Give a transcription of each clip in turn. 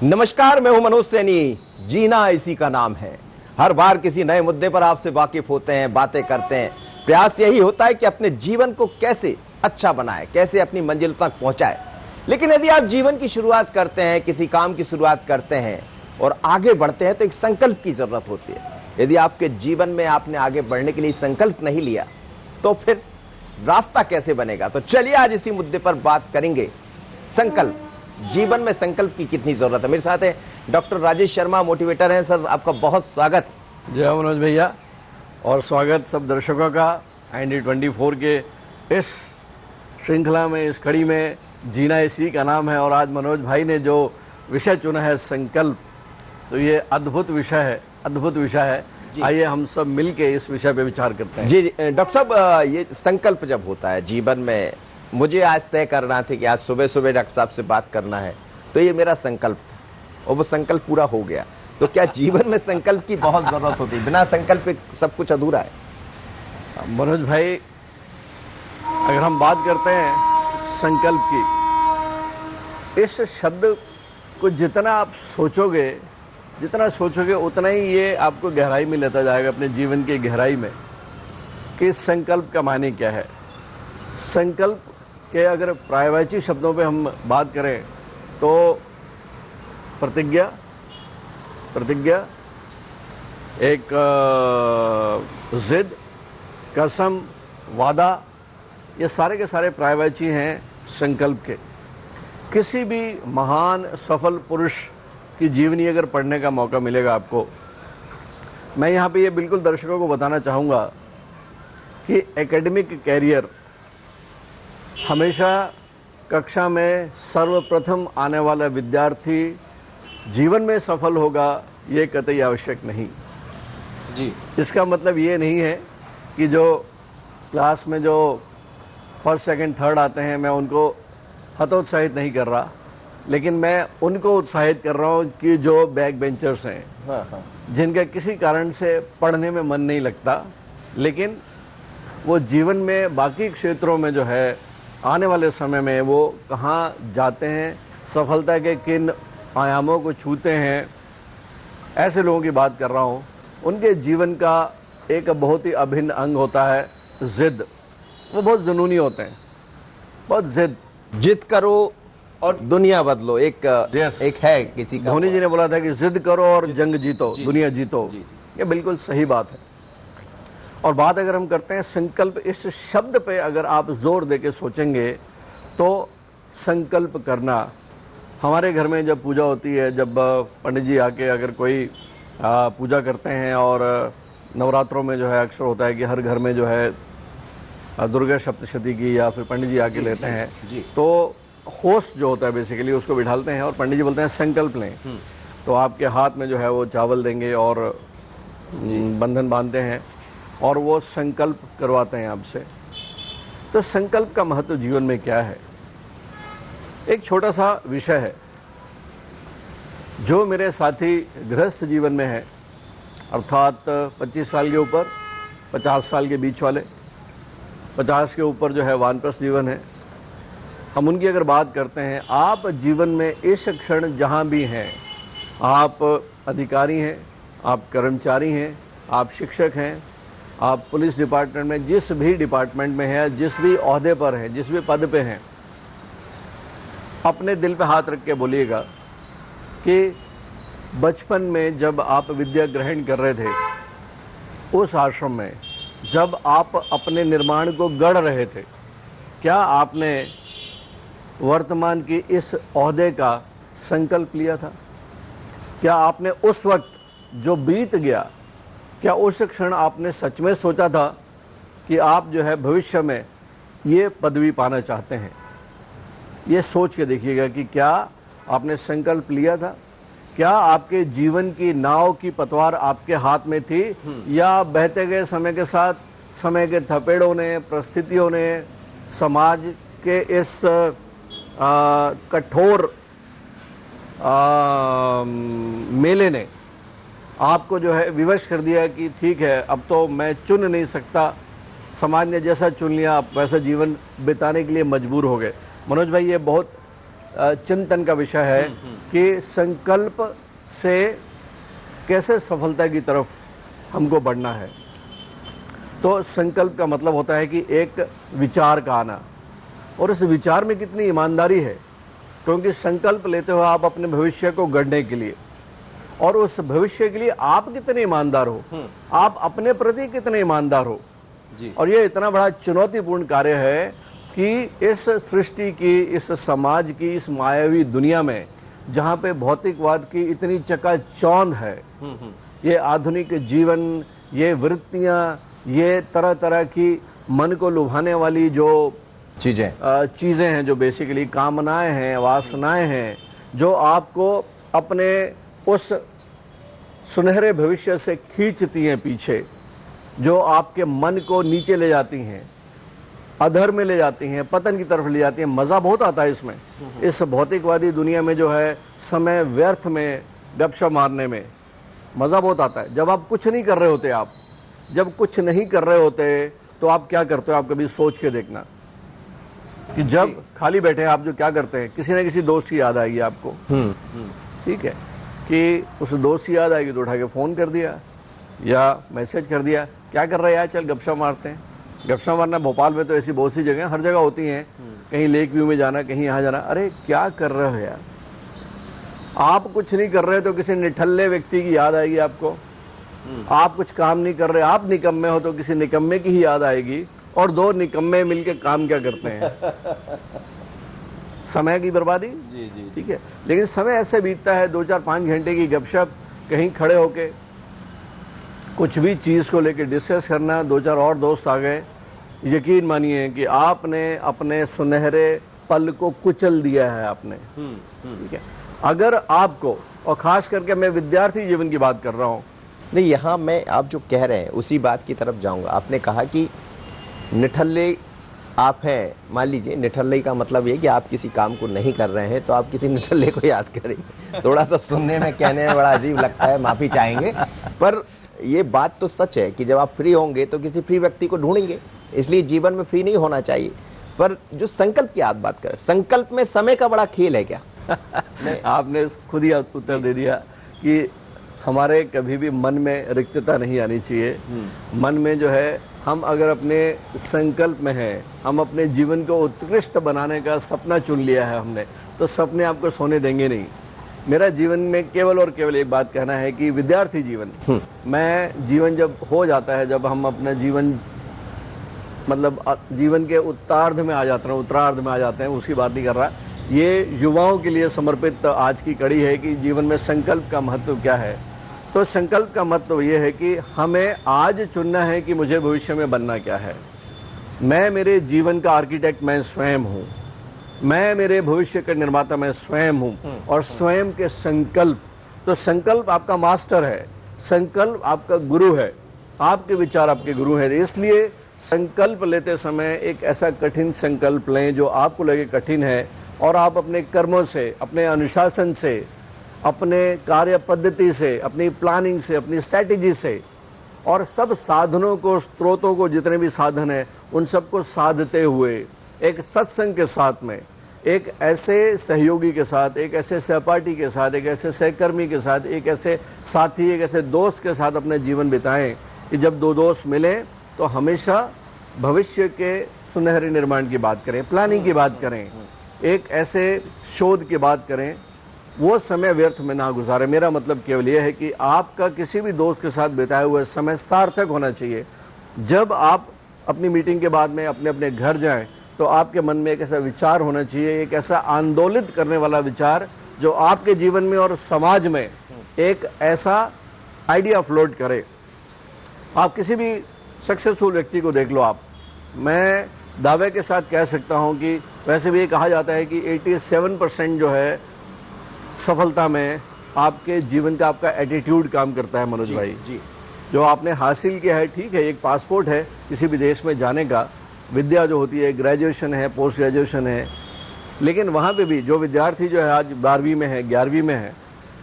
नमस्कार, मैं हूं मनोज सैनी। जीना इसी का नाम है। हर बार किसी नए मुद्दे पर आपसे वाकिफ होते हैं, बातें करते हैं। प्रयास यही होता है कि अपने जीवन को कैसे अच्छा बनाए, कैसे अपनी मंजिल तक पहुंचाए। लेकिन यदि आप जीवन की शुरुआत करते हैं, किसी काम की शुरुआत करते हैं और आगे बढ़ते हैं तो एक संकल्प की जरूरत होती है। यदि आपके जीवन में आपने आगे बढ़ने के लिए संकल्प नहीं लिया तो फिर रास्ता कैसे बनेगा। तो चलिए आज इसी मुद्दे पर बात करेंगे। संकल्प, जीवन में संकल्प की कितनी जरूरत है। मेरे साथ है डॉक्टर राजेश शर्मा, मोटिवेटर हैं। सर, आपका बहुत स्वागत है। जय मनोज भैया, और स्वागत सब दर्शकों का IND24 के इस श्रृंखला में, इस कड़ी में। जीना इसी का नाम है। और आज मनोज भाई ने जो विषय चुना है संकल्प, तो ये अद्भुत विषय है, अद्भुत विषय है। आइए हम सब मिलके इस विषय पे विचार करते हैं। जी डॉक्टर साहब, ये संकल्प जब होता है जीवन में, मुझे आज तय करना था कि आज सुबह सुबह डॉक्टर साहब से बात करना है, तो ये मेरा संकल्प था और वो संकल्प पूरा हो गया। तो क्या जीवन में संकल्प की बहुत जरूरत होती है? बिना संकल्प सब कुछ अधूरा है। मनोज भाई, अगर हम बात करते हैं संकल्प की, इस शब्द को जितना आप सोचोगे, जितना सोचोगे उतना ही ये आपको गहराई में लेता जाएगा, अपने जीवन की गहराई में, कि संकल्प का माने क्या है। संकल्प के अगर पर्यायवाची शब्दों पे हम बात करें तो प्रतिज्ञा, एक जिद, कसम, वादा, ये सारे के सारे पर्यायवाची हैं संकल्प के। किसी भी महान सफल पुरुष की जीवनी अगर पढ़ने का मौका मिलेगा आपको, मैं यहाँ पे ये बिल्कुल दर्शकों को बताना चाहूँगा कि एकेडमिक कैरियर हमेशा कक्षा में सर्वप्रथम आने वाला विद्यार्थी जीवन में सफल होगा, ये कतई आवश्यक नहीं जी। इसका मतलब ये नहीं है कि जो क्लास में जो फर्स्ट सेकंड थर्ड आते हैं मैं उनको हतोत्साहित नहीं कर रहा, लेकिन मैं उनको उत्साहित कर रहा हूँ कि जो बैक बेंचर्स हैं, जिनका किसी कारण से पढ़ने में मन नहीं लगता, लेकिन वो जीवन में बाकी क्षेत्रों में जो है आने वाले समय में वो कहाँ जाते हैं, सफलता के किन आयामों को छूते हैं, ऐसे लोगों की बात कर रहा हूँ। उनके जीवन का एक बहुत ही अभिन्न अंग होता है जिद। वो बहुत जुनूनी होते हैं, बहुत जिद करो और दुनिया बदलो। एक है किसी का, धोनी जी ने बोला था कि जिद करो और जंग जीतो, दुनिया जीतो। ये बिल्कुल सही बात है। और बात अगर हम करते हैं संकल्प, इस शब्द पे अगर आप जोर दे के सोचेंगे तो संकल्प करना, हमारे घर में जब पूजा होती है, जब पंडित जी आके अगर कोई पूजा करते हैं, और नवरात्रों में जो है अक्सर होता है कि हर घर में जो है दुर्गा सप्तशती की या फिर पंडित जी आके लेते हैं, तो होस्ट जो होता है बेसिकली उसको बिठालते हैं और पंडित जी बोलते हैं संकल्प लें। तो आपके हाथ में जो है वो चावल देंगे और बंधन बांधते हैं और वो संकल्प करवाते हैं आपसे। तो संकल्प का महत्व जीवन में क्या है, एक छोटा सा विषय है जो मेरे साथी गृहस्थ जीवन में है, अर्थात 25 साल के ऊपर, 50 साल के बीच वाले, 50 के ऊपर जो है वानप्रस्थ जीवन है। हम उनकी अगर बात करते हैं, आप जीवन में इस क्षण जहाँ भी हैं, आप अधिकारी हैं, आप कर्मचारी हैं, आप शिक्षक हैं, आप पुलिस डिपार्टमेंट में, जिस भी डिपार्टमेंट में हैं, जिस भी ओहदे पर हैं, जिस भी पद पे हैं, अपने दिल पे हाथ रख के बोलिएगा कि बचपन में जब आप विद्या ग्रहण कर रहे थे, उस आश्रम में जब आप अपने निर्माण को गढ़ रहे थे, क्या आपने वर्तमान की इस ओहदे का संकल्प लिया था? क्या आपने उस वक्त जो बीत गया, क्या उस क्षण आपने सच में सोचा था कि आप जो है भविष्य में ये पदवी पाना चाहते हैं? ये सोच के देखिएगा कि क्या आपने संकल्प लिया था। क्या आपके जीवन की नाव की पतवार आपके हाथ में थी, या बहते गए समय के साथ समय के थपेड़ों ने, परिस्थितियों ने, समाज के इस कठोर मेले ने आपको जो है विवश कर दिया कि ठीक है, अब तो मैं चुन नहीं सकता, समाज ने जैसा चुन लिया आप वैसा जीवन बिताने के लिए मजबूर हो गए। मनोज भाई, ये बहुत चिंतन का विषय है कि संकल्प से कैसे सफलता की तरफ हमको बढ़ना है। तो संकल्प का मतलब होता है कि एक विचार का आना, और इस विचार में कितनी ईमानदारी है, क्योंकि संकल्प लेते हो आप अपने भविष्य को गढ़ने के लिए, और उस भविष्य के लिए आप कितने ईमानदार हो, आप अपने प्रति कितने ईमानदार हो जी। और ये इतना बड़ा चुनौतीपूर्ण कार्य है कि इस सृष्टि की, इस समाज की, इस मायावी दुनिया में जहाँ पे भौतिकवाद की इतनी चकाचौंध है, ये आधुनिक जीवन, ये वृत्तियाँ, ये तरह तरह की मन को लुभाने वाली जो चीज़ें हैं, जो बेसिकली कामनाएं हैं, वासनाएं हैं, जो आपको अपने उस सुनहरे भविष्य से खींचती हैं पीछे, जो आपके मन को नीचे ले जाती हैं, अधर में ले जाती हैं, पतन की तरफ ले जाती हैं। मज़ा बहुत आता है इसमें, इस भौतिकवादी दुनिया में जो है समय व्यर्थ में गपशप मारने में मज़ा बहुत आता है। जब आप कुछ नहीं कर रहे होते, आप जब कुछ नहीं कर रहे होते तो आप क्या करते हो, आप कभी सोच के देखना कि जब खाली बैठे हैं आप जो क्या करते हैं, किसी न किसी दोस्त की याद आएगी आपको, ठीक है, कि उस दोस्त की याद आएगी तो उठा के फ़ोन कर दिया या मैसेज कर दिया, क्या कर रहे हैं यार, चल गपशप मारते हैं। गपशप मारना, भोपाल में तो ऐसी बहुत सी जगह, हर जगह होती हैं, कहीं लेक व्यू में जाना, कहीं यहाँ जाना। अरे क्या कर रहे हो यार, आप कुछ नहीं कर रहे तो किसी निठल्ले व्यक्ति की याद आएगी आपको। आप कुछ काम नहीं कर रहे, आप निकम्मे हो तो किसी निकम्मे की ही याद आएगी, और दो निकम्मे मिलके काम क्या करते हैं, समय की बर्बादी। जी जी, ठीक है, लेकिन समय ऐसे बीतता है, 2-4-5 घंटे की गपशप, कहीं खड़े होके कुछ भी चीज़ को लेके डिस्कस करना, 2-4 और दोस्त आ गए, यकीन मानिए कि आपने अपने सुनहरे पल को कुचल दिया है आपने। ठीक है, अगर आपको, और खास करके मैं विद्यार्थी जीवन की बात कर रहा हूँ। नहीं, यहाँ मैं आप जो कह रहे हैं उसी बात की तरफ जाऊंगा। आपने कहा कि निठल्ले आप हैं, मान लीजिए निठल्ले का मतलब ये कि आप किसी काम को नहीं कर रहे हैं तो आप किसी निठल्ले को याद करेंगे। थोड़ा सा सुनने में, कहने में बड़ा अजीब लगता है, माफ़ी चाहेंगे, पर ये बात तो सच है कि जब आप फ्री होंगे तो किसी फ्री व्यक्ति को ढूंढेंगे। इसलिए जीवन में फ्री नहीं होना चाहिए। पर जो संकल्प की आप बात करें, संकल्प में समय का बड़ा खेल है क्या? आपने खुद ही उत्तर दे दिया कि हमारे कभी भी मन में रिक्तता नहीं आनी चाहिए। मन में जो है, हम अगर अपने संकल्प में हैं, हम अपने जीवन को उत्कृष्ट बनाने का सपना चुन लिया है हमने, तो सपने आपको सोने देंगे नहीं। मेरा जीवन में केवल और केवल एक बात कहना है कि विद्यार्थी जीवन, मैं जीवन जब हो जाता है, जब हम अपना जीवन मतलब जीवन के उत्तरार्ध में आ जाते हैं, उसकी बात नहीं कर रहा। ये युवाओं के लिए समर्पित आज की कड़ी है कि जीवन में संकल्प का महत्व क्या है। तो संकल्प का महत्व ये है कि हमें आज चुनना है कि मुझे भविष्य में बनना क्या है। मैं मेरे जीवन का आर्किटेक्ट मैं स्वयं हूँ, मैं मेरे भविष्य का निर्माता मैं स्वयं हूँ, और स्वयं के संकल्प, तो संकल्प आपका मास्टर है, संकल्प आपका गुरु है, आपके विचार आपके गुरु हैं। इसलिए संकल्प लेते समय एक ऐसा कठिन संकल्प लें जो आपको लगे कठिन है, और आप अपने कर्मों से, अपने अनुशासन से, अपने कार्य पद्धति से, अपनी प्लानिंग से, अपनी स्ट्रैटेजी से, और सब साधनों को, स्रोतों को, जितने भी साधन हैं उन सबको साधते हुए एक सत्संग के साथ में, एक ऐसे सहयोगी के साथ, एक ऐसे सहपाठी के साथ, एक ऐसे सहकर्मी के साथ, एक ऐसे साथी, एक ऐसे दोस्त के साथ अपने जीवन बिताएं कि जब दो दोस्त मिलें तो हमेशा भविष्य के सुनहरे निर्माण की बात करें, प्लानिंग की बात करें, एक ऐसे शोध की बात करें, वो समय व्यर्थ में ना गुजारे। मेरा मतलब केवल ये है कि आपका किसी भी दोस्त के साथ बिताया हुआ समय सार्थक होना चाहिए। जब आप अपनी मीटिंग के बाद में अपने अपने घर जाएं तो आपके मन में एक ऐसा विचार होना चाहिए, एक ऐसा आंदोलित करने वाला विचार जो आपके जीवन में और समाज में एक ऐसा आइडिया फ्लोट करे। आप किसी भी सक्सेसफुल व्यक्ति को देख लो, आप, मैं दावे के साथ कह सकता हूं कि वैसे भी ये कहा जाता है कि 87% जो है सफलता में आपके जीवन का आपका एटीट्यूड काम करता है। मनोज भाई जी, जो आपने हासिल किया है, ठीक है, एक पासपोर्ट है किसी भी देश में जाने का, विद्या जो होती है, ग्रेजुएशन है, पोस्ट ग्रेजुएशन है, लेकिन वहाँ पे भी जो विद्यार्थी जो है आज 12वीं में है, 11वीं में है,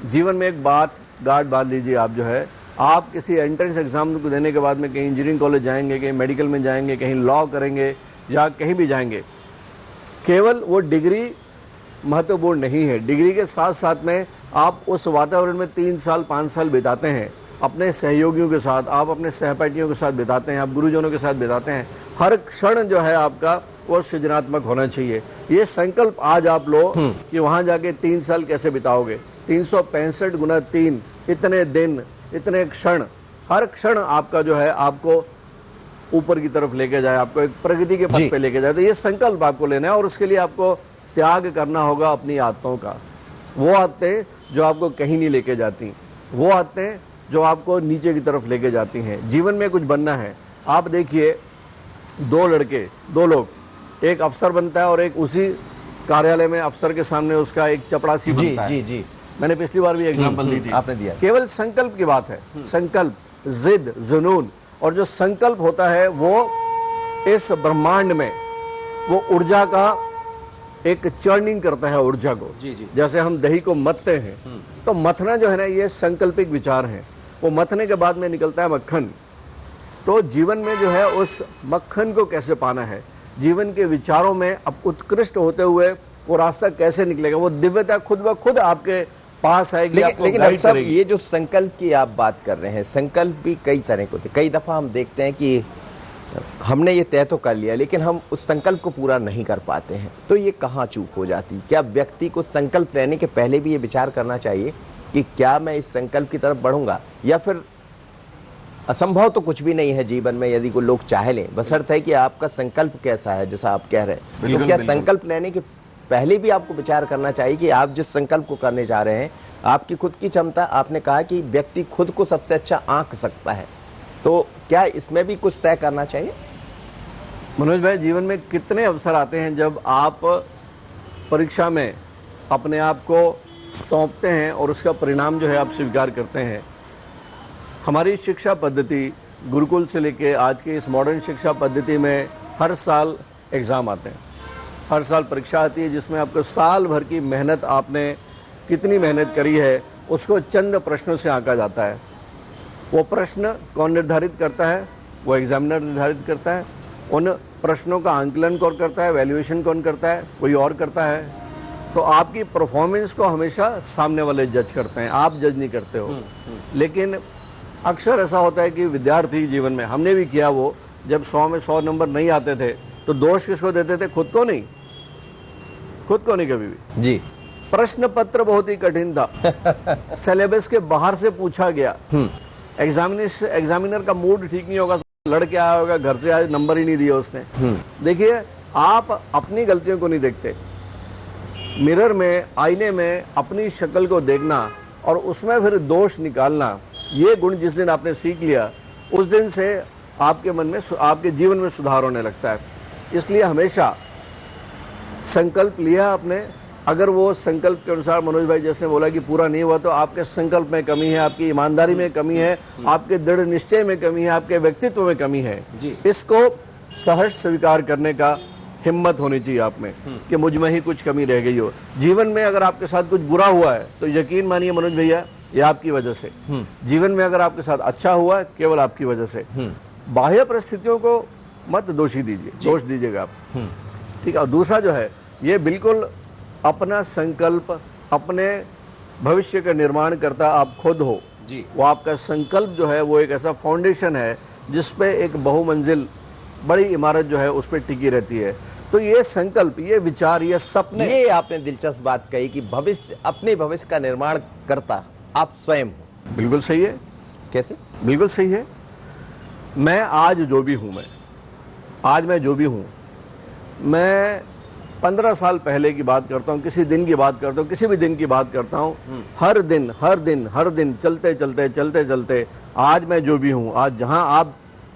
जीवन में एक बात गार्ड बांध लीजिए। आप जो है, आप किसी एंट्रेंस एग्जाम को देने के बाद में कहीं इंजीनियरिंग कॉलेज जाएंगे, कहीं मेडिकल में जाएंगे, कहीं लॉ करेंगे या कहीं भी जाएंगे, केवल वो डिग्री महत्वपूर्ण नहीं है। डिग्री के साथ साथ में आप उस वातावरण में 3 साल 5 साल बिताते हैं, अपने सहयोगियों के साथ, आप अपने सहपाठियों के साथ बिताते हैं, आप गुरुजनों के साथ बिताते हैं। हर क्षण जो है आपका वो सृजनात्मक होना चाहिए। ये संकल्प आज आप लो कि वहां जाके 3 साल कैसे बिताओगे। 365 गुना 3, इतने दिन, इतने क्षण, हर क्षण आपका जो है आपको ऊपर की तरफ लेके जाए, आपको एक प्रगति के पथ पे लेके जाए। तो ये संकल्प आपको लेना है और उसके लिए आपको त्याग करना होगा अपनी आदतों का। वो आदतें जो आपको कहीं नहीं लेके जाती, वो आदतें जो आपको नीचे की तरफ लेके जाती हैं। जीवन में कुछ बनना है। आप देखिए 2 लोग, एक अफसर बनता है और एक उसी कार्यालय में अफसर के सामने उसका एक चपरासी बनता है। जी। मैंने पिछली बार भी एग्जांपल दी थी, आपने दिया। केवल संकल्प की बात है। संकल्प, जिद, जुनून, और जो संकल्प होता है वो इस ब्रह्मांड में वो ऊर्जा का एक चर्निंग करता है, ऊर्जा को। जैसे हम दही को मथते हैं, तो मथना जो है ना, ये संकल्पिक विचार है। वो मथने के बाद में निकलता है मक्खन। तो जीवन में जो है उस मक्खन को कैसे पाना है, जीवन के विचारों में अब उत्कृष्ट होते हुए वो रास्ता कैसे निकलेगा, वो दिव्यता खुद ब खुद आपके पास आएगी, आपको लेकिन गाइड डॉक्टर साहब, करेगी। ये जो संकल्प की आप बात कर रहे हैं, संकल्प भी कई तरह के होते हैं। कई दफा हम देखते हैं कि हमने ये तय तो कर लिया, लेकिन हम उस संकल्प को पूरा नहीं कर पाते हैं। तो ये कहाँ चूक हो जाती? क्या व्यक्ति को संकल्प लेने के पहले भी ये विचार करना चाहिए कि क्या मैं इस संकल्प की तरफ बढ़ूंगा, या फिर असंभव तो कुछ भी नहीं है जीवन में यदि कोई लोग चाहे लें, बशर्ते है कि आपका संकल्प कैसा है, जैसा आप कह रहे हैं। तो क्या संकल्प लेने के पहले भी आपको विचार करना चाहिए कि आप जिस संकल्प को करने जा रहे हैं, आपकी खुद की क्षमता, आपने कहा कि व्यक्ति खुद को सबसे अच्छा आंक सकता है, तो क्या इसमें भी कुछ तय करना चाहिए? मनोज भाई, जीवन में कितने अवसर आते हैं जब आप परीक्षा में अपने आप को सौंपते हैं और उसका परिणाम जो है आप स्वीकार करते हैं। हमारी शिक्षा पद्धति गुरुकुल से लेके आज के इस मॉडर्न शिक्षा पद्धति में हर साल एग्ज़ाम आते हैं, हर साल परीक्षा आती है, जिसमें आपको साल भर की मेहनत, आपने कितनी मेहनत करी है उसको चंद प्रश्नों से आंका जाता है। वो प्रश्न कौन निर्धारित करता है? वो एग्जामिनर निर्धारित करता है। उन प्रश्नों का आंकलन कौन करता है, वैल्यूएशन कौन करता है? कोई और करता है। तो आपकी परफॉर्मेंस को हमेशा सामने वाले जज करते हैं, आप जज नहीं करते हो। लेकिन अक्सर ऐसा होता है कि विद्यार्थी जीवन में, हमने भी किया वो, जब 100 में 100 नंबर नहीं आते थे तो दोष किसको देते थे? खुद को नहीं कभी भी। जी, प्रश्न पत्र बहुत ही कठिन था, सिलेबस के बाहर से पूछा गया। एग्जामिनर का मूड ठीक नहीं होगा, लड़के आया होगा घर से, आज नंबर ही नहीं दिया उसने। देखिए, आप अपनी गलतियों को नहीं देखते। मिरर में, आईने में अपनी शक्ल को देखना और उसमें फिर दोष निकालना, ये गुण जिस दिन आपने सीख लिया, उस दिन से आपके मन में, आपके जीवन में सुधार होने लगता है। इसलिए हमेशा संकल्प लिया आपने, अगर वो संकल्प के अनुसार, मनोज भाई जैसे बोला कि पूरा नहीं हुआ, तो आपके संकल्प में कमी है, आपकी ईमानदारी में कमी है, आपके दृढ़ निश्चय में कमी है, आपके व्यक्तित्व में कमी है। इसको सहर्ष स्वीकार करने का हिम्मत होनी चाहिए आप में कि मुझ में ही कुछ कमी रह गई हो। जीवन में अगर आपके साथ कुछ बुरा हुआ है तो यकीन मानिए मनोज भैया, ये आपकी वजह से। जीवन में अगर आपके साथ अच्छा हुआ है, केवल आपकी वजह से। बाह्य परिस्थितियों को मत दोष दीजिएगा आप, ठीक है। और दूसरा जो है, ये बिल्कुल अपना संकल्प, अपने भविष्य का निर्माण करता आप खुद हो जी। वो आपका संकल्प जो है वो एक ऐसा फाउंडेशन है जिसपे एक बहुमंजिल बड़ी इमारत जो है उस पर टिकी रहती है। तो ये संकल्प, ये विचार, ये सपने, ये आपने दिलचस्प बात कही कि भविष्य, अपने भविष्य का निर्माण करता आप स्वयं हो। बिल्कुल सही है। कैसे? बिल्कुल सही है। मैं आज जो भी हूं, मैं जो भी हूं, मैं 15 साल पहले की बात करता हूं, किसी दिन की बात करता हूं, किसी भी दिन की बात करता हूं, हर दिन चलते आज मैं जो भी हूं, आज जहां आप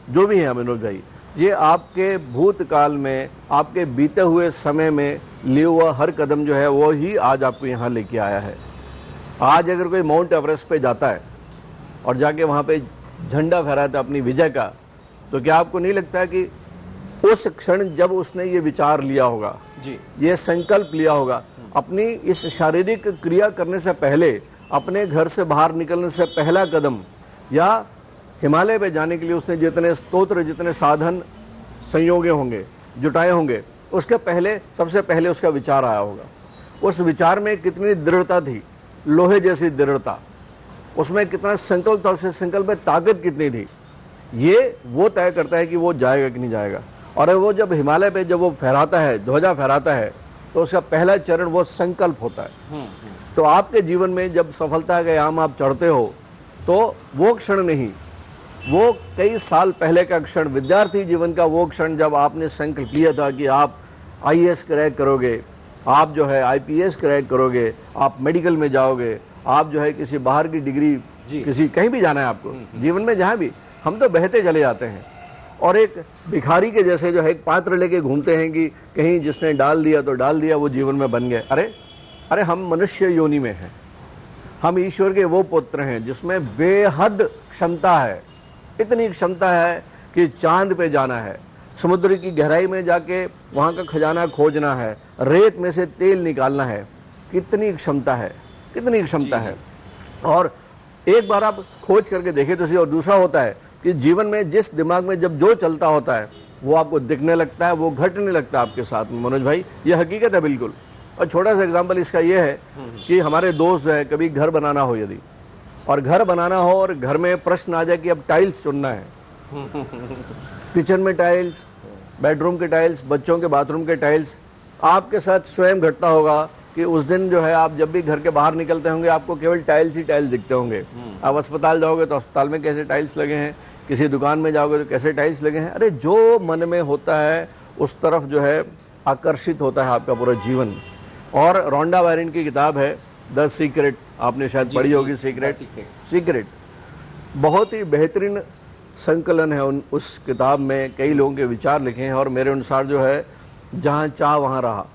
जो भी हैं मनोज भाई, ये आपके भूतकाल में, आपके बीते हुए समय में लिए हुआ हर कदम जो है वो ही आज आपको यहाँ लेके आया है। आज अगर कोई माउंट एवरेस्ट पे जाता है और जाके वहाँ पे झंडा फहराता है अपनी विजय का, तो क्या आपको नहीं लगता कि उस क्षण जब उसने ये विचार लिया होगा जी, ये संकल्प लिया होगा, अपनी इस शारीरिक क्रिया करने से पहले, अपने घर से बाहर निकलने से पहला कदम, या हिमालय पे जाने के लिए उसने जितने स्तोत्र, जितने साधन संयोगे होंगे, जुटाए होंगे, उसके पहले, सबसे पहले उसका विचार आया होगा। उस विचार में कितनी दृढ़ता थी, लोहे जैसी दृढ़ता, उसमें कितना संकल्प था, उस संकल्प में ताकत कितनी थी, ये वो तय करता है कि वो जाएगा कि नहीं जाएगा। और वो जब हिमालय पे जब वो फहराता है, ध्वजा फहराता है, तो उसका पहला चरण वो संकल्प होता है। तो आपके जीवन में जब सफलता के आम आप चढ़ते हो, तो वो क्षण नहीं, वो कई साल पहले का क्षण, विद्यार्थी जीवन का वो क्षण जब आपने संकल्प लिया था कि आप आईएएस क्रैक करोगे, आप जो है आईपीएस क्रैक करोगे, आप मेडिकल में जाओगे, आप जो है किसी बाहर की डिग्री, किसी कहीं भी जाना है आपको जीवन में, जहाँ भी हम तो बहते चले जाते हैं और एक भिखारी के जैसे जो है एक पात्र लेके घूमते हैं कि कहीं जिसने डाल दिया तो डाल दिया, वो जीवन में बन गए। अरे हम मनुष्य योनि में हैं, हम ईश्वर के वो पुत्र हैं जिसमें बेहद क्षमता है, इतनी क्षमता है कि चांद पे जाना है, समुद्र की गहराई में जाके वहाँ का खजाना खोजना है, रेत में से तेल निकालना है, कितनी क्षमता है, कितनी क्षमता है। और एक बार आप खोज करके देखें तो सही। और दूसरा होता है कि जीवन में जिस दिमाग में जब जो चलता होता है वो आपको दिखने लगता है, वो घटने लगता है आपके साथ में। मनोज भाई, ये हकीकत है बिल्कुल। और छोटा सा एग्जांपल इसका ये है कि हमारे दोस्त है, कभी घर बनाना हो यदि, और घर बनाना हो और घर में प्रश्न आ जाए कि अब टाइल्स चुनना है, किचन में टाइल्स, बेडरूम के टाइल्स, बच्चों के बाथरूम के टाइल्स, आपके साथ स्वयं घटता होगा कि उस दिन जो है आप जब भी घर के बाहर निकलते होंगे आपको केवल टाइल्स ही टाइल्स दिखते होंगे। आप अस्पताल जाओगे तो अस्पताल में कैसे टाइल्स लगे हैं, किसी दुकान में जाओगे तो कैसे टाइल्स लगे हैं। अरे जो मन में होता है उस तरफ जो है आकर्षित होता है आपका पूरा जीवन। और रोंडा वायरन की किताब है द सीक्रेट, आपने शायद पढ़ी होगी। सीक्रेट बहुत ही बेहतरीन संकलन है। उस किताब में कई लोगों के विचार लिखे हैं और मेरे अनुसार जो है जहाँ चाह वहाँ रहा।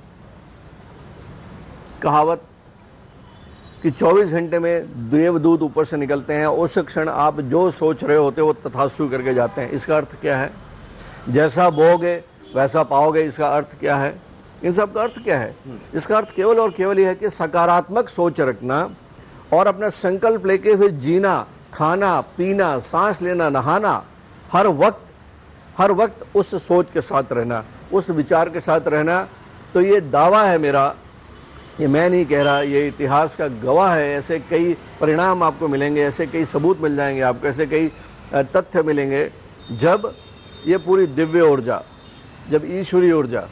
कहावत कि 24 घंटे में देवदूत ऊपर से निकलते हैं, उस क्षण आप जो सोच रहे होते हो वो तथास्तु करके जाते हैं। इसका अर्थ क्या है? जैसा बोओगे वैसा पाओगे। इसका अर्थ क्या है? इन सब का अर्थ क्या है? इसका अर्थ केवल और केवल यह है कि सकारात्मक सोच रखना और अपना संकल्प लेके फिर जीना, खाना पीना, सांस लेना, नहाना, हर वक्त उस सोच के साथ रहना, उस विचार के साथ रहना। तो ये दावा है मेरा, ये मैं नहीं कह रहा, ये इतिहास का गवाह है। ऐसे कई परिणाम आपको मिलेंगे, ऐसे कई सबूत मिल जाएंगे आपको, ऐसे कई तथ्य मिलेंगे जब ये पूरी दिव्य ऊर्जा, जब ईश्वरीय ऊर्जा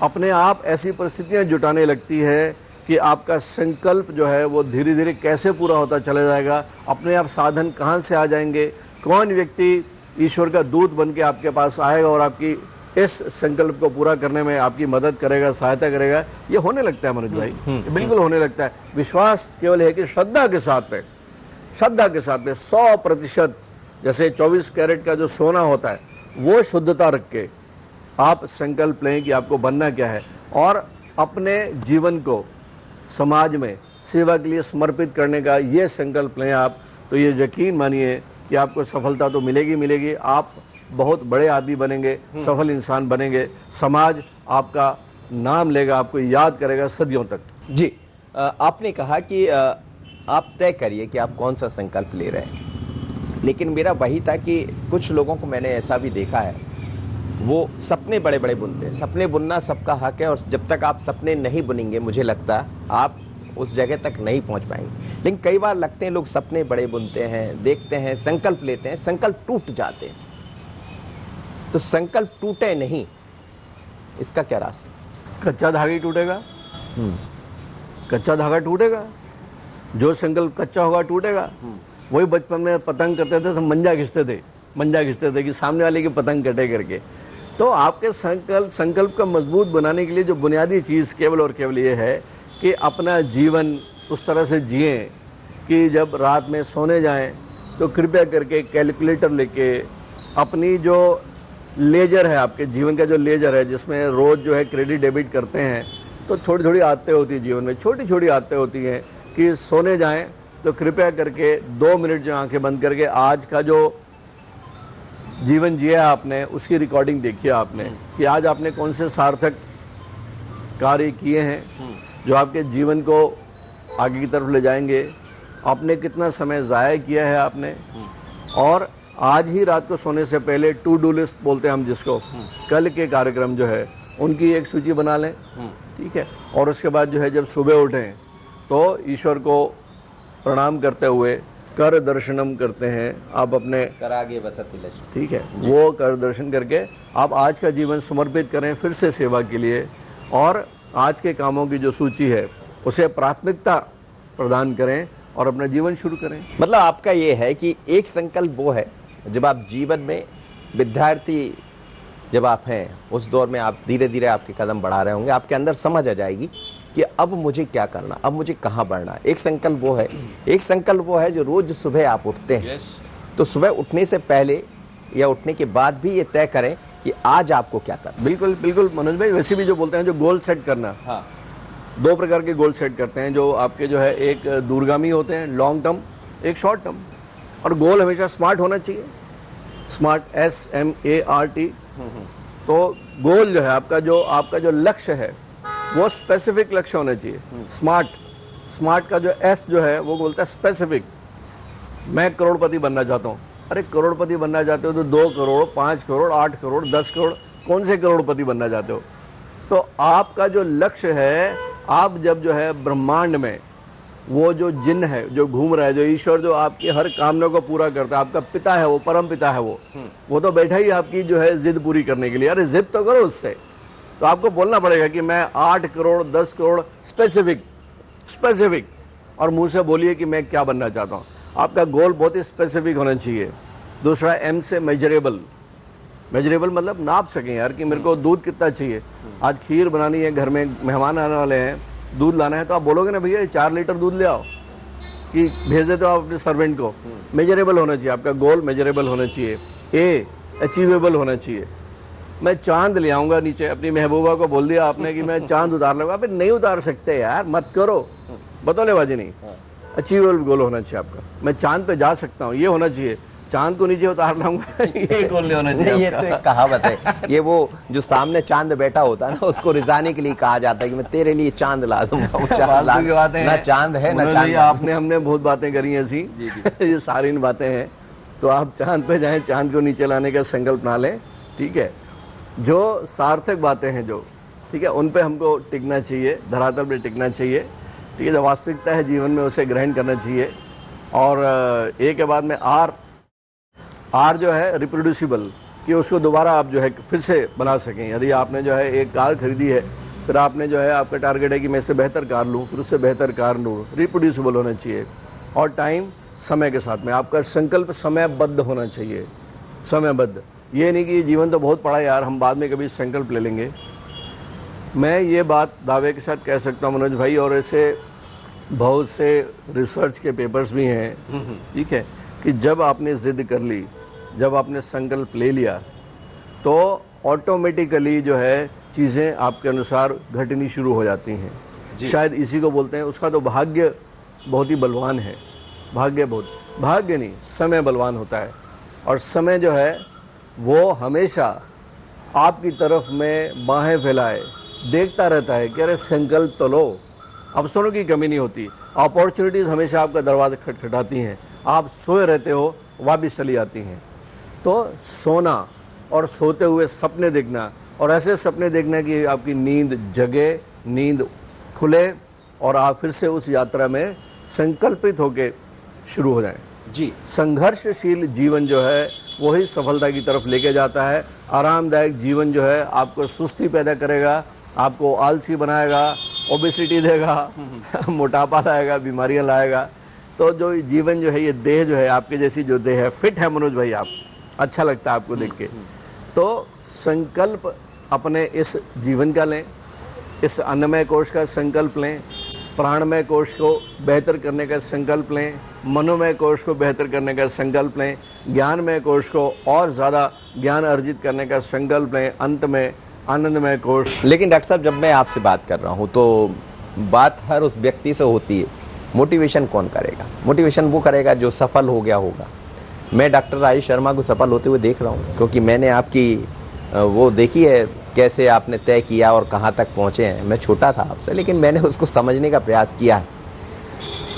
अपने आप ऐसी परिस्थितियां जुटाने लगती है कि आपका संकल्प जो है वो धीरे धीरे कैसे पूरा होता चला जाएगा। अपने आप साधन कहाँ से आ जाएंगे, कौन व्यक्ति ईश्वर का दूत बन के आपके पास आएगा और आपकी इस संकल्प को पूरा करने में आपकी मदद करेगा, सहायता करेगा, ये होने लगता है मनोज भाई, बिल्कुल होने लगता है। विश्वास केवल है कि श्रद्धा के साथ में 100%, जैसे 24 कैरेट का जो सोना होता है वो शुद्धता रख के आप संकल्प लें कि आपको बनना क्या है और अपने जीवन को समाज में सेवा के लिए समर्पित करने का ये संकल्प लें आप, तो ये यकीन मानिए कि आपको सफलता तो मिलेगी। आप बहुत बड़े आदमी बनेंगे, सफल इंसान बनेंगे, समाज आपका नाम लेगा, आपको याद करेगा सदियों तक। जी, आपने कहा कि आप तय करिए कि आप कौन सा संकल्प ले रहे हैं, लेकिन मेरा वही था कि कुछ लोगों को मैंने ऐसा भी देखा है, वो सपने बड़े बड़े बुनते हैं। सपने बुनना सबका हक है और जब तक आप सपने नहीं बुनेंगे मुझे लगता आप उस जगह तक नहीं पहुंच पाएंगे। लेकिन कई बार लगते हैं लोग सपने बड़े बुनते हैं, देखते हैं, संकल्प लेते हैं, संकल्प टूट जाते हैं। तो संकल्प टूटे नहीं, इसका क्या रास्ता? कच्चा धागा ही टूटेगा, कच्चा धागा टूटेगा, जो संकल्प कच्चा होगा टूटेगा। वही बचपन में पतंग करते थे, सब मंजा खींचते थे कि सामने वाले की पतंग कटे करके। तो आपके संकल्प का मजबूत बनाने के लिए जो बुनियादी चीज़ केवल और केवल ये है कि अपना जीवन उस तरह से जिए कि जब रात में सोने जाएं तो कृपया करके कैलकुलेटर लेके अपनी जो लेजर है, आपके जीवन का जो लेजर है, जिसमें रोज़ जो है क्रेडिट डेबिट करते हैं, तो थोड़ी थोड़ी आदतें होती है जीवन में, छोटी छोटी आदतें होती हैं कि सोने जाएं तो कृपया करके 2 मिनट जो आंखें बंद करके आज का जो जीवन जिया आपने उसकी रिकॉर्डिंग देखिए आपने कि आज आपने कौन से सार्थक कार्य किए हैं जो आपके जीवन को आगे की तरफ ले जाएंगे। आपने कितना समय ज़ाया किया है आपने, और आज ही रात को सोने से पहले टू डू लिस्ट बोलते हैं हम जिसको, कल के कार्यक्रम जो है उनकी एक सूची बना लें ठीक है। और उसके बाद जो है जब सुबह उठें तो ईश्वर को प्रणाम करते हुए कर दर्शनम करते हैं आप अपने, करागे बसति लक्ष्मी, ठीक है, वो कर दर्शन करके आप आज का जीवन समर्पित करें फिर से सेवा के लिए, और आज के कामों की जो सूची है उसे प्राथमिकता प्रदान करें और अपना जीवन शुरू करें। मतलब आपका ये है कि एक संकल्प वो है जब आप जीवन में विद्यार्थी जब आप हैं उस दौर में आप धीरे धीरे आपके कदम बढ़ा रहे होंगे, आपके अंदर समझ आ जाएगी कि अब मुझे क्या करना, अब मुझे कहाँ बढ़ना है। एक संकल्प वो है, एक संकल्प वो है जो रोज सुबह आप उठते हैं तो सुबह उठने से पहले या उठने के बाद भी ये तय करें कि आज आपको क्या करना। बिल्कुल बिल्कुल मनोज भाई, वैसे भी जो बोलते हैं जो गोल सेट करना, हाँ, दो प्रकार के गोल सेट करते हैं जो आपके जो है एक दूरगामी होते हैं लॉन्ग टर्म, एक शॉर्ट टर्म। और गोल हमेशा स्मार्ट होना चाहिए, स्मार्ट SMART। तो गोल जो है आपका जो लक्ष्य है वो स्पेसिफिक लक्ष्य होना चाहिए। स्मार्ट का जो S जो है वो बोलता है स्पेसिफिक। मैं करोड़पति बनना चाहता हूँ। अरे करोड़पति बनना चाहते हो तो 2 करोड़, 5 करोड़, 8 करोड़, 10 करोड़, कौन से करोड़पति बनना चाहते हो? तो आपका जो लक्ष्य है, आप जब जो है ब्रह्मांड में वो जो जिन है जो घूम रहा है, जो ईश्वर जो आपकी हर कामना को पूरा करता है, आपका पिता है, वो परम पिता है, वो तो बैठा ही आपकी जो है जिद पूरी करने के लिए। अरे जिद तो करो उससे। तो आपको बोलना पड़ेगा कि मैं 8 करोड़, 10 करोड़, स्पेसिफिक, और मुंह से बोलिए कि मैं क्या बनना चाहता हूँ। आपका गोल बहुत ही स्पेसिफिक होना चाहिए। दूसरा M से मेजरेबल मतलब नाप सकें यार कि मेरे को दूध कितना चाहिए। आज खीर बनानी है, घर में मेहमान आने वाले हैं, दूध लाना है, तो आप बोलोगे ना भैया 4 लीटर दूध ले आओ, कि भेज देते हो आप अपने सर्वेंट को। मेजरेबल होना चाहिए, आपका गोल मेजरेबल होना चाहिए। A अचीवेबल होना चाहिए। मैं चांद ले आऊंगा नीचे, अपनी महबूबा को बोल दिया आपने कि मैं चांद उतार लूंगा। आप नहीं उतार सकते यार, मत करो, बतौलेबाजी नहीं। अचीवेबल गोल होना चाहिए आपका। मैं चांद पे जा सकता हूँ, ये होना चाहिए। चांद को नीचे उतार लाऊंगा, ये गोल नहीं होना चाहिए। ये तो एक कहावत है, ये वो जो सामने चांद बैठा होता है ना, उसको रिझाने के लिए कहा जाता है कि मैं तेरे लिए चांद ला दूंगा। वो चांद ना चांद है ना चांद। आपने हमने बहुत बातें करी ऐसी, ये सारी बातें हैं। तो आप चांद पे जाएं, चांद को नीचे लाने का संकल्प ना लें, ठीक है। जो सार्थक बातें हैं जो, ठीक है, उन पे हमको टिकना चाहिए, धरातल पे टिकना चाहिए, ठीक है। जो वास्तविकता है जीवन में उसे ग्रहण करना चाहिए। और A के बाद में R जो है रिप्रोड्यूसिबल, कि उसको दोबारा आप जो है फिर से बना सकें। यदि आपने जो है एक कार खरीदी है, फिर आपने जो है आपका टारगेट है कि मैं इससे बेहतर कार लूँ, फिर उससे बेहतर कार लूँ, रिप्रोड्यूसिबल होना चाहिए। और टाइम समय के साथ में आपका संकल्प समयबद्ध होना चाहिए, समयबद्ध। ये नहीं कि जीवन तो बहुत पड़ा यार, हम बाद में कभी संकल्प ले लेंगे। मैं ये बात दावे के साथ कह सकता हूँ मनोज भाई, और ऐसे बहुत से रिसर्च के पेपर्स भी हैं, ठीक है, कि जब आपने जिद कर ली, जब आपने संकल्प ले लिया, तो ऑटोमेटिकली जो है चीज़ें आपके अनुसार घटनी शुरू हो जाती हैं। शायद इसी को बोलते हैं, उसका तो भाग्य बहुत ही बलवान है। भाग्य नहीं, समय बलवान होता है। और समय जो है वो हमेशा आपकी तरफ में बाहें फैलाए देखता रहता है कि अरे संकल्प तो लो। अवसरों की कमी नहीं होती, अपॉर्चुनिटीज़ हमेशा आपका दरवाज़ा खटखटाती हैं। आप सोए रहते हो, वापस चली आती हैं। तो सोना और सोते हुए सपने देखना, और ऐसे सपने देखना कि आपकी नींद जगे, नींद खुले, और आप फिर से उस यात्रा में संकल्पित होकर शुरू हो जाएं। जी, संघर्षशील जीवन जो है वही सफलता की तरफ लेके जाता है। आरामदायक जीवन जो है आपको सुस्ती पैदा करेगा, आपको आलसी बनाएगा, ओबेसिटी देगा, मोटापा लाएगा, बीमारियां लाएगा। तो जो जीवन जो है, ये देह जो है, आपके जैसी जो देह है, फिट है मनोज भाई, आप अच्छा लगता है आपको देख के। तो संकल्प अपने इस जीवन का लें, इस अन्नमय कोश का संकल्प लें, प्राणमय कोश को बेहतर करने का संकल्प लें, मनोमय कोश को बेहतर करने का संकल्प लें, ज्ञानमय कोश को और ज़्यादा ज्ञान अर्जित करने का संकल्प लें, अंत में आनंदमय कोश। लेकिन डॉक्टर साहब, जब मैं आपसे बात कर रहा हूँ तो बात हर उस व्यक्ति से होती है, मोटिवेशन कौन करेगा? मोटिवेशन वो करेगा जो सफल हो गया होगा। मैं डॉक्टर राजेश शर्मा को सफल होते हुए देख रहा हूँ, क्योंकि मैंने आपकी वो देखी है कैसे आपने तय किया और कहाँ तक पहुँचे हैं। मैं छोटा था आपसे, लेकिन मैंने उसको समझने का प्रयास किया है।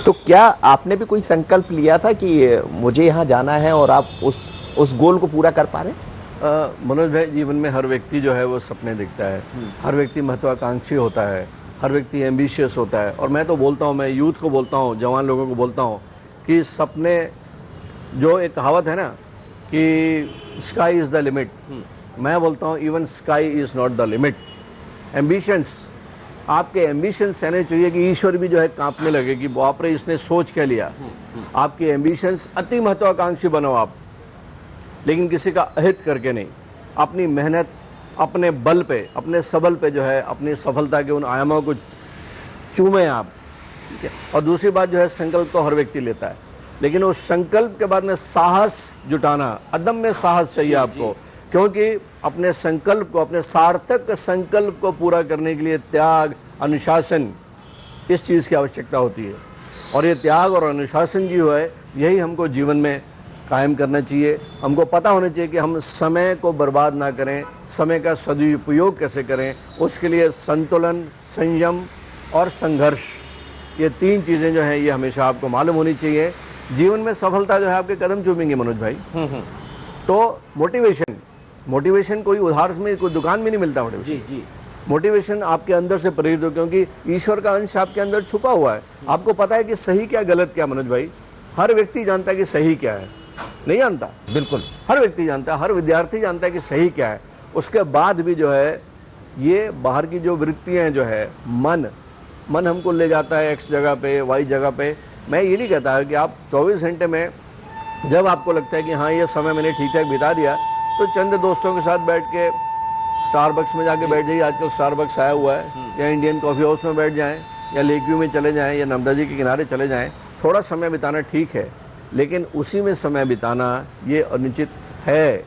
तो क्या आपने भी कोई संकल्प लिया था कि मुझे यहाँ जाना है, और आप उस गोल को पूरा कर पा रहे हैं? मनोज भाई, जीवन में हर व्यक्ति जो है वो सपने देखता है, हर व्यक्ति महत्वाकांक्षी होता है, हर व्यक्ति एम्बिशियस होता है। और मैं तो बोलता हूँ, मैं यूथ को बोलता हूँ, जवान लोगों को बोलता हूँ कि सपने, जो एक कहावत है ना कि स्काई इज़ द लिमिट, मैं बोलता हूँ even sky is not the limit. Ambitions, आपके एम्बिशंस कहने चाहिए कि ईश्वर भी जो है कांपने लगे कि बाप रे इसने सोच क्या लिया। आपके एम्बिशंस, अति महत्वाकांक्षी बनो आप, लेकिन किसी का अहित करके नहीं, अपनी मेहनत, अपने बल पे, अपने सबल पे जो है अपनी सफलता के उन आयामों को चूमें आप, ठीक है। और दूसरी बात जो है, संकल्प तो हर व्यक्ति लेता है, लेकिन उस संकल्प के बाद में साहस जुटाना, अदम्य साहस चाहिए आपको, क्योंकि अपने संकल्प को, अपने सार्थक संकल्प को पूरा करने के लिए त्याग, अनुशासन, इस चीज़ की आवश्यकता होती है। और ये त्याग और अनुशासन जो है, यही हमको जीवन में कायम करना चाहिए। हमको पता होना चाहिए कि हम समय को बर्बाद ना करें, समय का सदुपयोग कैसे करें, उसके लिए संतुलन, संयम और संघर्ष, ये 3 चीज़ें जो हैं ये हमेशा आपको मालूम होनी चाहिए। जीवन में सफलता जो है आपके कदम चूमेंगे मनोज भाई। तो मोटिवेशन कोई उधार में, कोई दुकान में नहीं मिलता। मोटिवेशन आपके अंदर से प्रेरित हो, क्योंकि ईश्वर का अंश आपके अंदर छुपा हुआ है। आपको पता है कि सही क्या गलत क्या मनोज भाई। हर व्यक्ति जानता है कि सही क्या है, नहीं जानता? बिल्कुल, हर व्यक्ति जानता है, हर विद्यार्थी जानता है कि सही क्या है। उसके बाद भी जो है ये बाहर की जो वृत्तियां जो है, मन हमको ले जाता है एक्स जगह पे, वाई जगह पे। मैं ये नहीं कहता है कि आप 24 घंटे में जब आपको लगता है कि हाँ ये समय मैंने ठीक ठाक बिता दिया, तो चंद दोस्तों के साथ बैठ के स्टारबक्स में जाके बैठ जाइए, आजकल स्टारबक्स आया हुआ है, या इंडियन कॉफ़ी हाउस में बैठ जाएं, या लेक व्यू में चले जाएं, या नर्मदा जी के किनारे चले जाएं। थोड़ा समय बिताना ठीक है, लेकिन उसी में समय बिताना ये अनुचित है।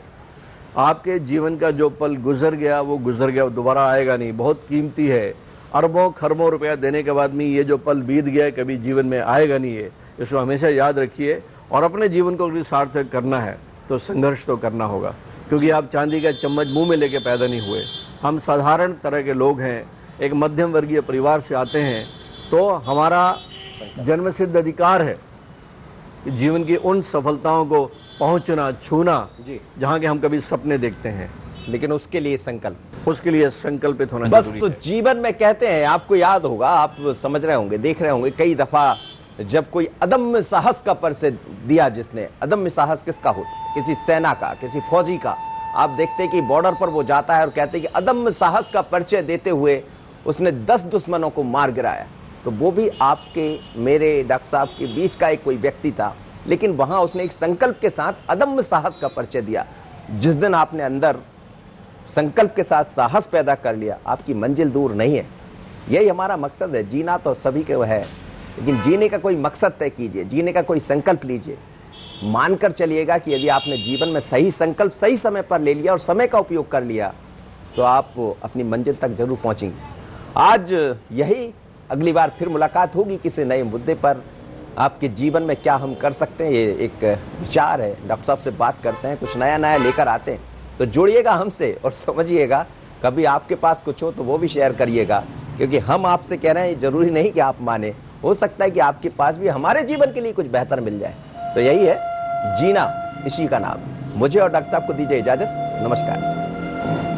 आपके जीवन का जो पल गुजर गया वो गुजर गया, दोबारा आएगा नहीं, बहुत कीमती है। अरबों खरबों रुपया देने के बाद में ये जो पल बीत गया कभी जीवन में आएगा नहीं है, इसको हमेशा याद रखिए। और अपने जीवन को अगर सार्थक करना है तो संघर्ष तो करना होगा, क्योंकि आप चांदी का चम्मच मुंह में लेके पैदा नहीं हुए। हम साधारण तरह के लोग हैं, एक मध्यम वर्गीय परिवार से आते हैं, तो हमारा जन्मसिद्ध अधिकार है जीवन की उन सफलताओं को पहुंचना, छूना, जहां के हम कभी सपने देखते हैं। लेकिन उसके लिए संकल्पित होना बस जरूरी है। तो जीवन में कहते हैं, आपको याद होगा, आप समझ रहे होंगे, देख रहे होंगे कई दफा, जब कोई अदम्य साहस का परिचय दिया, जिसने अदम्य साहस किसका हो, किसी सेना का, किसी फौजी का, आप देखते हैं कि बॉर्डर पर वो जाता है और कहते हैं कि अदम्य साहस का परिचय देते हुए उसने 10 दुश्मनों को मार गिराया। तो वो भी आपके, मेरे, डॉक्टर साहब के बीच का एक कोई व्यक्ति था, लेकिन वहां उसने एक संकल्प के साथ अदम्य साहस का परिचय दिया। जिस दिन आपने अंदर संकल्प के साथ साहस पैदा कर लिया, आपकी मंजिल दूर नहीं है। यही हमारा मकसद है। जीना तो सभी के है, लेकिन जीने का कोई मकसद तय कीजिए, जीने का कोई संकल्प लीजिए। मानकर चलिएगा कि यदि आपने जीवन में सही संकल्प सही समय पर ले लिया और समय का उपयोग कर लिया, तो आप अपनी मंजिल तक जरूर पहुंचेंगे। आज यही, अगली बार फिर मुलाकात होगी किसी नए मुद्दे पर। आपके जीवन में क्या हम कर सकते हैं, ये एक विचार है। डॉक्टर साहब से बात करते हैं, कुछ नया नया लेकर आते हैं। तो जुड़िएगा हमसे और समझिएगा, कभी आपके पास कुछ हो तो वो भी शेयर करिएगा, क्योंकि हम आपसे कह रहे हैं, जरूरी नहीं कि आप माने, हो सकता है कि आपके पास भी हमारे जीवन के लिए कुछ बेहतर मिल जाए। तो यही है जीना, इसी का नाम। मुझे और डॉक्टर साहब को दीजिए इजाजत। नमस्कार।